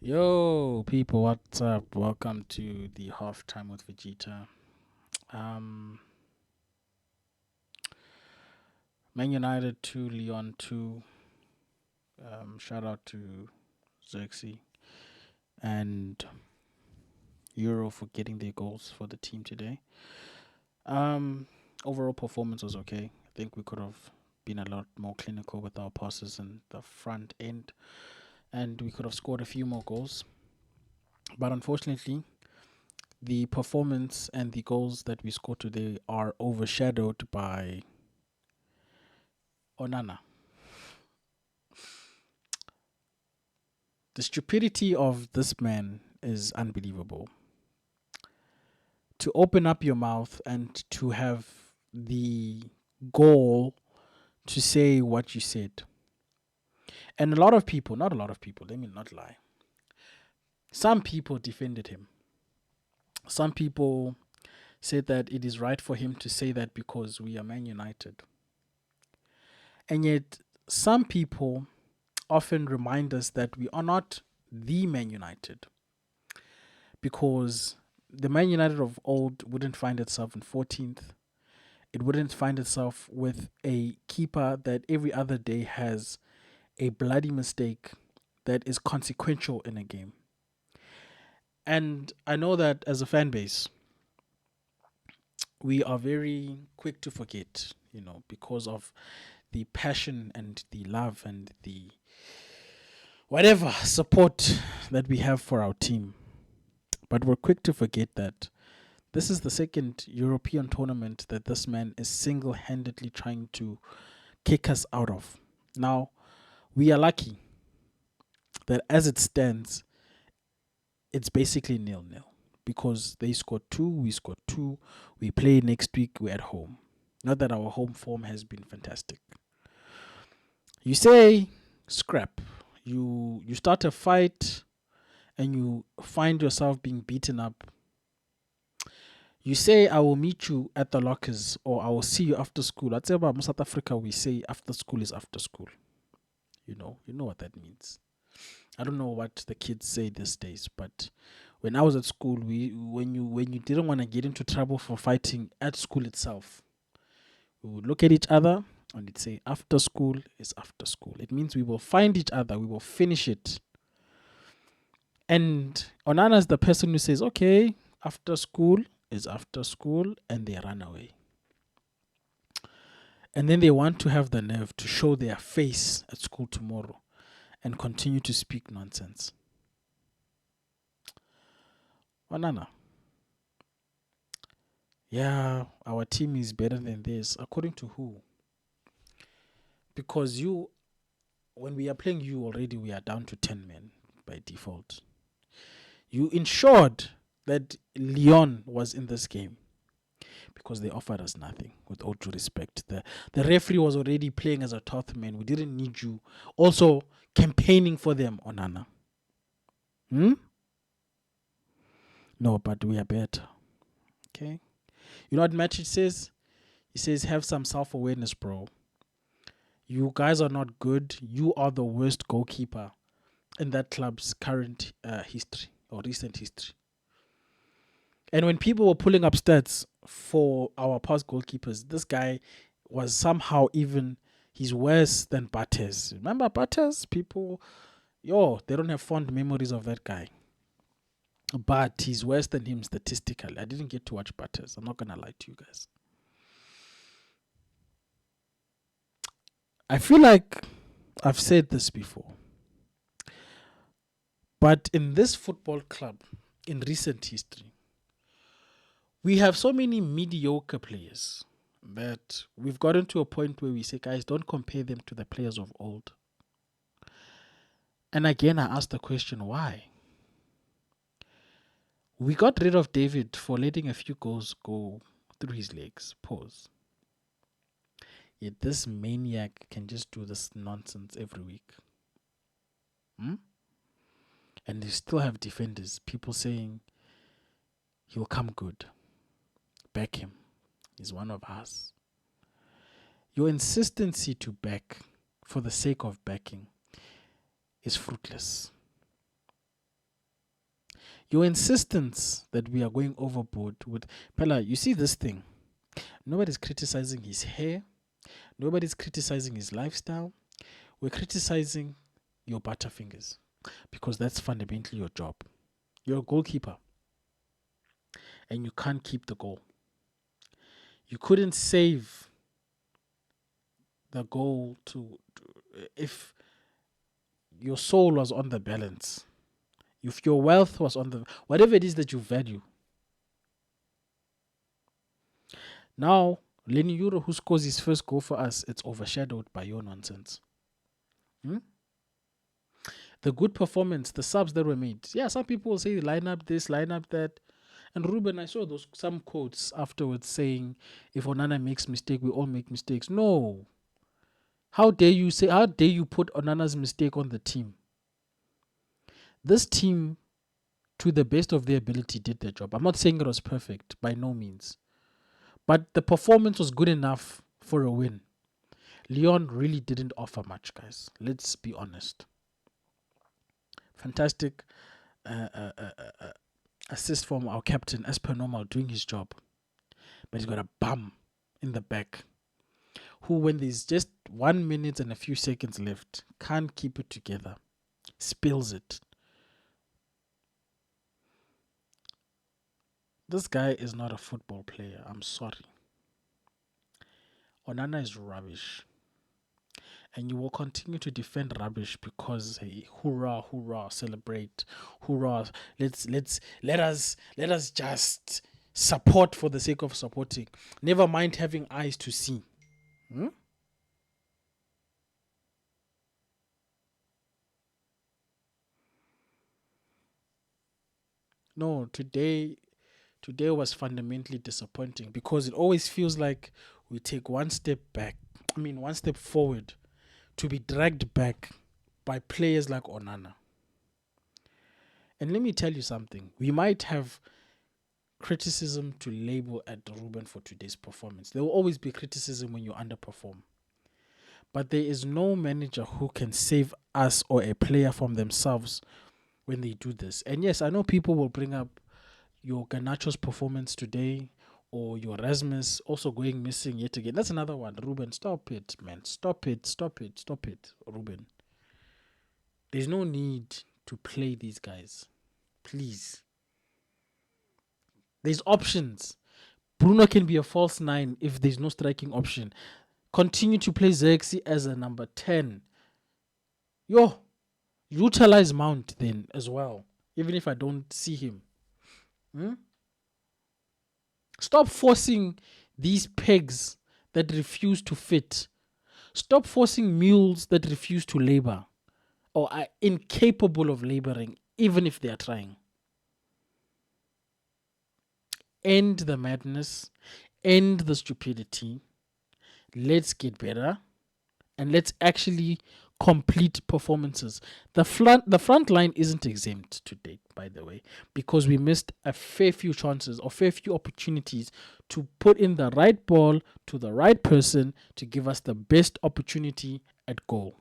Yo, people, what's up? Welcome to the halftime with Vegeta. Um, Man United 2, Lyon 2. Shout out to Zirkzee and Euro for getting their goals for the team today. Um, Overall performance was okay. I think we could have been a lot more clinical with our passes in the front end, and we could have scored a few more goals. But unfortunately, the performance and the goals that we scored today are overshadowed by Onana. The stupidity of this man is unbelievable. To open up your mouth and to have the goal to say what you said. And a lot of people, not a lot of people, let me not lie. Some people defended him. Some people said that it is right for him to say that because we are Man United. And yet, some people often remind us that we are not the Man United, because the Man United of old wouldn't find itself in 14th. It wouldn't find itself with a keeper that every other day has a bloody mistake that is consequential in a game. And I know that as a fan base, we are very quick to forget, because of the passion and the love and the whatever support that we have for our team. But we're quick to forget that this is the second European tournament that this man is single-handedly trying to kick us out of. Now, we are lucky that as it stands, it's basically 0-0 because they scored two, we scored two, we play next week, we're at home. Not that our home form has been fantastic. You say scrap. You start a fight and you find yourself being beaten up. You say, I will meet you at the lockers or I will see you after school. I'd say about South Africa, we say after school is after school. You know what that means. I don't know what the kids say these days, but when I was at school, when you didn't want to get into trouble for fighting at school itself, we would look at each other and it'd say after school is after school. It means we will find each other, we will finish it. And Onana is the person who says, okay, after school is after school, and they run away. And then they want to have the nerve to show their face at school tomorrow and continue to speak nonsense. Onana, yeah, our team is better than this. According to who? Because when we are playing you already, we are down to 10 men by default. You ensured that Lyon was in this game because they offered us nothing, with all due respect. The referee was already playing as a 12th man. We didn't need you also campaigning for them, Onana. No, but we are better. Okay? You know what Matic says? He says, have some self-awareness, bro. You guys are not good. You are the worst goalkeeper in that club's current history or recent history. And when people were pulling up stats for our past goalkeepers, this guy was somehow he's worse than Bates. Remember Bates? People, they don't have fond memories of that guy. But he's worse than him statistically. I didn't get to watch Bates. I'm not going to lie to you guys. I feel like I've said this before. But in this football club, in recent history, we have so many mediocre players that we've gotten to a point where we say, guys, don't compare them to the players of old. And again, I ask the question, why? We got rid of David for letting a few goals go through his legs. Pause. Yet this maniac can just do this nonsense every week. And they still have defenders. People saying he'll come good. Back him. He's one of us. Your insistency to back for the sake of backing is fruitless. Your insistence that we are going overboard with Pella, you see this thing. Nobody's criticizing his hair. Nobody's criticizing his lifestyle. We're criticizing your butterfingers because that's fundamentally your job. You're a goalkeeper and you can't keep the goal. You couldn't save the goal if your soul was on the balance, if your wealth was on the whatever it is that you value. Now, Lenny Euro, who scores his first goal for us, it's overshadowed by your nonsense. The good performance, the subs that were made. Yeah, some people will say line up this, line up that. And Ruben, I saw some quotes afterwards saying, if Onana makes mistake, we all make mistakes. No. How dare you put Onana's mistake on the team? This team, to the best of their ability, did their job. I'm not saying it was perfect, by no means. But the performance was good enough for a win. Lyon really didn't offer much, guys. Let's be honest. Fantastic assist from our captain, as per normal, doing his job. But he's got a bum in the back who, when there's just 1 minute and a few seconds left, can't keep it together. Spills it. This guy is not a football player. I'm sorry. Onana is rubbish. And you will continue to defend rubbish because hey, hoorah, hoorah, celebrate, hoorah. Let us just support for the sake of supporting. Never mind having eyes to see. No, today was fundamentally disappointing because it always feels like we take one step back. I mean, one step forward to be dragged back by players like Onana. And let me tell you something. We might have criticism to label at Ruben for today's performance. There will always be criticism when you underperform. But there is no manager who can save us or a player from themselves when they do this. And yes, I know people will bring up your Ganacho's performance today or your Rasmus also going missing yet again. That's another one. Ruben, stop it, man. Stop it, Ruben. There's no need to play these guys. Please. There's options. Bruno can be a false 9 if there's no striking option. Continue to play Zirkzee as a number 10. Utilize Mount then as well, even if I don't see him. Stop forcing these pegs that refuse to fit. Stop forcing mules that refuse to labor or are incapable of laboring, even if they are trying. End the madness. End the stupidity. Let's get better. And let's actually complete performances. The front line isn't exempt to date, by the way, because we missed a fair few chances or fair few opportunities to put in the right ball to the right person to give us the best opportunity at goal.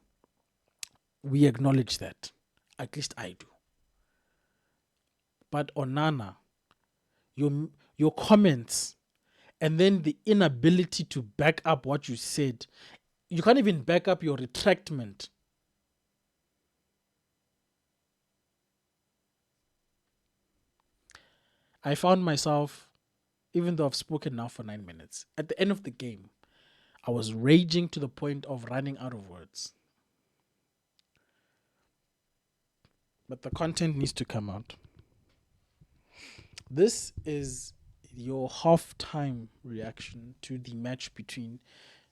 We acknowledge that. At least I do. But Onana, your comments and then the inability to back up what you said, you can't even back up your retractment. I found myself, even though I've spoken now for 9 minutes, at the end of the game, I was raging to the point of running out of words. But the content needs to come out. This is your half-time reaction to the match between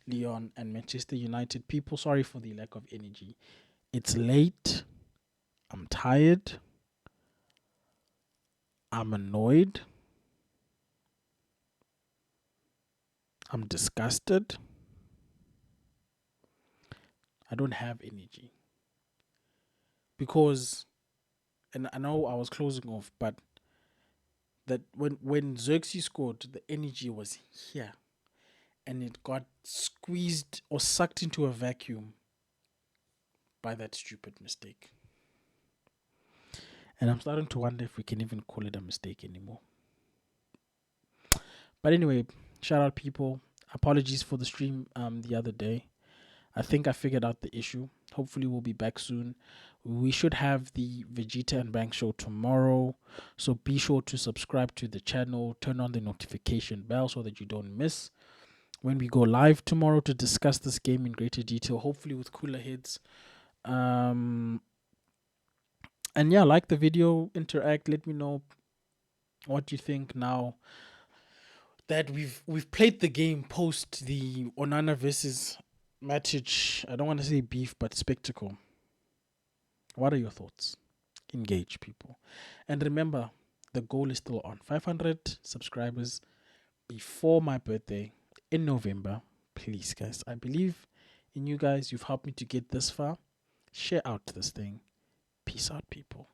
Lyon and Manchester United. People, sorry for the lack of energy. It's late. I'm tired. I'm annoyed. I'm disgusted. I don't have energy. Because, and I know I was closing off, but that when Zirkzee scored, the energy was here. And it got squeezed or sucked into a vacuum by that stupid mistake. And I'm starting to wonder if we can even call it a mistake anymore. But anyway, shout out people. Apologies for the stream the other day. I think I figured out the issue. Hopefully we'll be back soon. We should have the Vegeta and Bank show tomorrow. So be sure to subscribe to the channel, turn on the notification bell so that you don't miss when we go live tomorrow to discuss this game in greater detail, hopefully with cooler heads. And yeah, like the video, interact, let me know what you think now that we've played the game post the Onana versus Matic. I don't want to say beef, but spectacle. What are your thoughts? Engage, people. And remember, the goal is still on 500 subscribers before my birthday in November. Please, guys, I believe in you guys. You've helped me to get this far. Share out this thing. Peace out, people.